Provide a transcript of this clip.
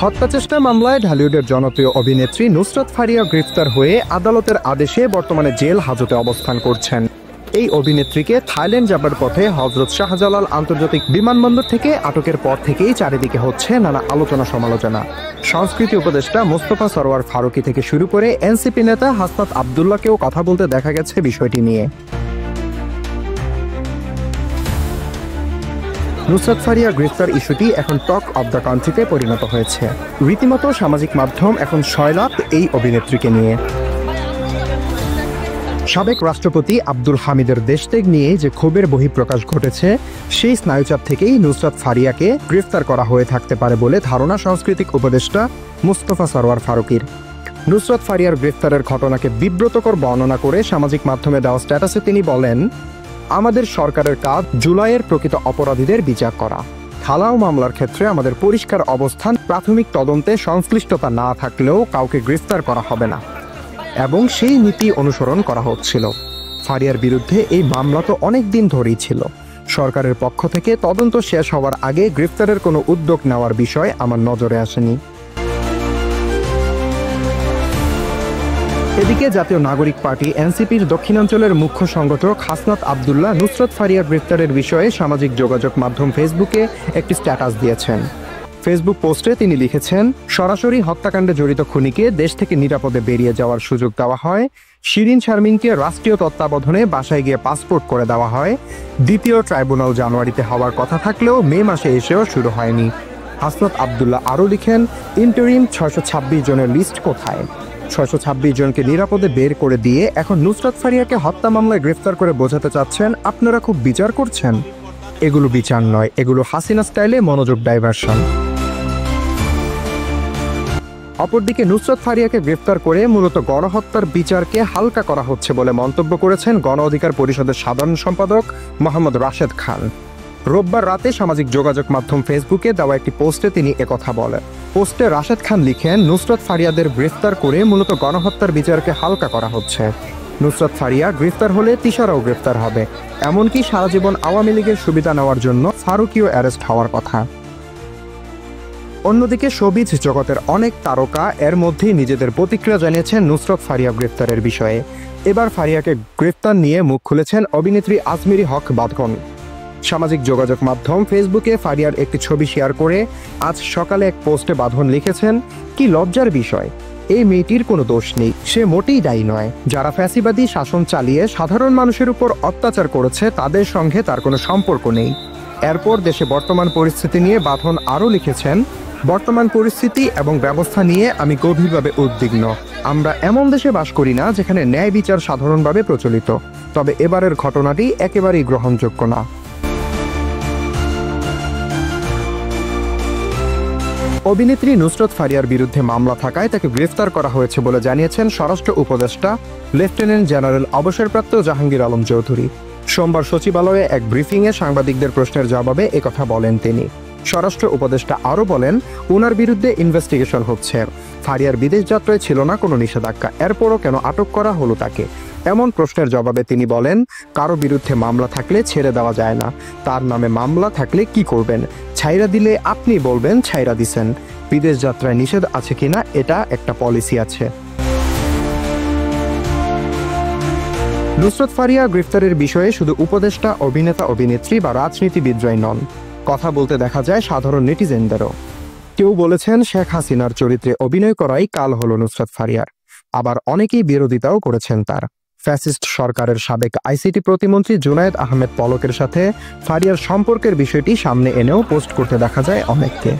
হত্যাচেষ্টা মামলায় ঢালিউডের জনপ্রিয় অভিনেত্রী নুসরাত ফারিয়া গ্রেফতার হয়ে আদালতের আদেশে বর্তমানে জেল হাজতে অবস্থান করছেন। এই অভিনেত্রীকে থাইল্যান্ড যাবার পথে হযরত শাহজালাল আন্তর্জাতিক বিমানবন্দর থেকে আটকের পর থেকেই চারিদিকে হচ্ছে নানা আলোচনা সমালোচনা। সংস্কৃতি উপদেষ্টা মোস্তফা সরওয়ার ফারুকী থেকে শুরু করে এনসিপি নেতা হাসনাত আব্দুল্লাহকেও কথা বলতে দেখা গেছে বিষয়টি নিয়ে। নুসরাত ফারিয়া গ্রেফতার ইস্যুটি এখন টক অব দ্য কান্ট্রিতে পরিণত হয়েছে। রীতিমতো সামাজিক মাধ্যম এখন সয়লাব এই অভিনেত্রীকে নিয়ে। সাবেক রাষ্ট্রপতি আব্দুল হামিদের দেশত্যাগ নিয়ে যে ক্ষোভের বহিঃপ্রকাশ ঘটেছে, সেই স্নায়ুচাপ থেকেই নুসরাত ফারিয়াকে গ্রেফতার করা হয়ে থাকতে পারে বলে ধারণা সাংস্কৃতিক উপদেষ্টা মোস্তফা সরওয়ার ফারুকীর। নুসরাত ফারিয়ার গ্রেফতারের ঘটনাকে বিব্রতকর বর্ণনা করে সামাজিক মাধ্যমে দেওয়া স্ট্যাটাসে তিনি বলেন, আমাদের সরকারের কাজ জুলাইয়ের প্রকৃত অপরাধীদের বিচার করা। ঢালাও মামলার ক্ষেত্রে আমাদের পরিষ্কার অবস্থান, প্রাথমিক তদন্তে সংশ্লিষ্টতা না থাকলেও কাউকে গ্রেফতার করা হবে না এবং সেই নীতি অনুসরণ করা হচ্ছিল। ফারিয়ার বিরুদ্ধে এই মামলা তো অনেক দিন ধরেই ছিল। সরকারের পক্ষ থেকে তদন্ত শেষ হওয়ার আগে গ্রেফতারের কোনো উদ্যোগ নেওয়ার বিষয় আমার নজরে আসেনি। এদিকে জাতীয় নাগরিক পার্টি এনসিপির দক্ষিণাঞ্চলের মুখ্য সংগঠক হাসনাত আব্দুল্লাহ নুসরাত ফারিয়ার গ্রেফতারের বিষয়ে সামাজিক যোগাযোগ মাধ্যম ফেসবুকে একটি স্ট্যাটাস দিয়েছেন। ফেসবুক পোস্টে তিনি লিখেছেন, সরাসরি হত্যাকাণ্ডে জড়িত খুনিকে দেশ থেকে নিরাপদে বেরিয়ে যাওয়ার সুযোগ দেওয়া হয়। শিরিন শারমিনকে রাষ্ট্রীয় তত্ত্বাবধানে বাসায় গিয়ে পাসপোর্ট করে দেওয়া হয়। দ্বিতীয় ট্রাইব্যুনাল জানুয়ারিতে হওয়ার কথা থাকলেও মে মাসে এসেও শুরু হয়নি। হাসনাত আব্দুল্লাহ আরও লিখেন, ইন্টারিম 626 জনের লিস্ট কোথায়? 626 জনকে নিরাপদে বের করে দিয়ে এখন নুসরাত ফারিয়াকে হত্যা মামলায় গ্রেফতার করে বোঝাতে চাচ্ছেন আপনারা খুব বিচার করছেন। এগুলো বিচার নয়, এগুলো হাসিনা স্টাইলে মনোযোগ ডাইভার্সন। অপরদিকে নুসরাত ফারিয়াকে গ্রেফতার করে মূলত গণহত্যার বিচারকে হালকা করা হচ্ছে বলে মন্তব্য করেছেন গণ অধিকার পরিষদের সাধারণ সম্পাদক মোহাম্মদ রাশেদ খান। রোববার রাতে সামাজিক যোগাযোগ মাধ্যম ফেসবুকে দেওয়া একটি পোস্টে তিনি একথা বলেন। পোস্টে রাশেদ খান লিখেন, নুসরাত ফারিয়াদের গ্রেফতার করে মূলত গণহত্যার বিচারকে হালকা করা হচ্ছে। নুসরাত ফারিয়া গ্রেফতার হলে তিশারাও গ্রেফতার হবে, এমনকি সারা জীবন আওয়ামী লীগের সুবিধা নেওয়ার জন্য ফারুকীও অ্যারেস্ট হওয়ার কথা। অন্যদিকে শোবিজ জগতের অনেক তারকা এর মধ্যেই নিজেদের প্রতিক্রিয়া জানিয়েছেন নুসরাত ফারিয়া গ্রেফতারের বিষয়ে। এবার ফারিয়াকে গ্রেফতার নিয়ে মুখ খুলেছেন অভিনেত্রী আজমিরি হক বাঁধন। সামাজিক যোগাযোগ মাধ্যম ফেসবুকে ফারিয়ার একটি ছবি শেয়ার করে আজ সকালে এক পোস্টে বাঁধন লিখেছেন, কি লজ্জার বিষয়, এই মেয়েটির কোনো দোষ নেই, সে মোটেই দায়ী নয়। যারা ফ্যাসিবাদী শাসন চালিয়ে সাধারণ মানুষের উপর অত্যাচার করেছে তাদের সঙ্গে তার কোনো সম্পর্ক নেই। এরপর দেশে বর্তমান পরিস্থিতি নিয়ে বাঁধন আরও লিখেছেন, বর্তমান পরিস্থিতি এবং ব্যবস্থা নিয়ে আমি গভীরভাবে উদ্বিগ্ন। আমরা এমন দেশে বাস করি না যেখানে ন্যায় বিচার সাধারণভাবে প্রচলিত, তবে এবারের ঘটনাটি একেবারেই গ্রহণযোগ্য না। অভিনেত্রী নুসরাত ফারিয়ার বিরুদ্ধে মামলা থাকায় তাকে গ্রেফতার করা হয়েছে বলে জানিয়েছেন স্বরাষ্ট্র উপদেষ্টা লেফটেন্যান্ট জেনারেল অবসরপ্রাপ্ত জাহাঙ্গীর আলম চৌধুরী। সোমবার সচিবালয়ে এক ব্রিফিংয়ে সাংবাদিকদের প্রশ্নের জবাবে একথা বলেন তিনি। স্বরাষ্ট্র উপদেষ্টা আরও বলেন, উনার বিরুদ্ধে ইনভেস্টিগেশন হচ্ছে। ফারিয়ার বিদেশ যাত্রায় ছিল না কোনো নিষেধাজ্ঞা, এরপরও কেন আটক করা হলো তাকে? এমন প্রশ্নের জবাবে তিনি বলেন, কারো বিরুদ্ধে মামলা থাকলে ছেড়ে দেওয়া যায় না। তার নামে মামলা থাকলে কি করবেন? ছাইরা দিলে আপনি বলবেন ছাইরা দিছেন। বিদেশ যাত্রায় নিষেধ আছে কিনা এটা একটা পলিসি আছে। নুসরাত ফারিয়া গ্রেফতারের বিষয়ে শুধু উপদেষ্টা, অভিনেতা, অভিনেত্রী বা রাজনীতিবিদরাই নন, কথা বলতে দেখা যায় সাধারণ নেটিজেনদেরও। কেউ বলেছেন শেখ হাসিনার চরিত্রে অভিনয় করাই কাল হলো নুসরাত ফারিয়ার। আবার অনেকেই বিরোধিতাও করেছেন তার। ফ্যাসিস্ট সরকারের সাবেক আইসিটি প্রতিমন্ত্রী জুনায়েদ আহমেদ পলকের সাথে ফারিয়ার সম্পর্কের বিষয়টি সামনে এনেও পোস্ট করতে দেখা যায় অনেককে।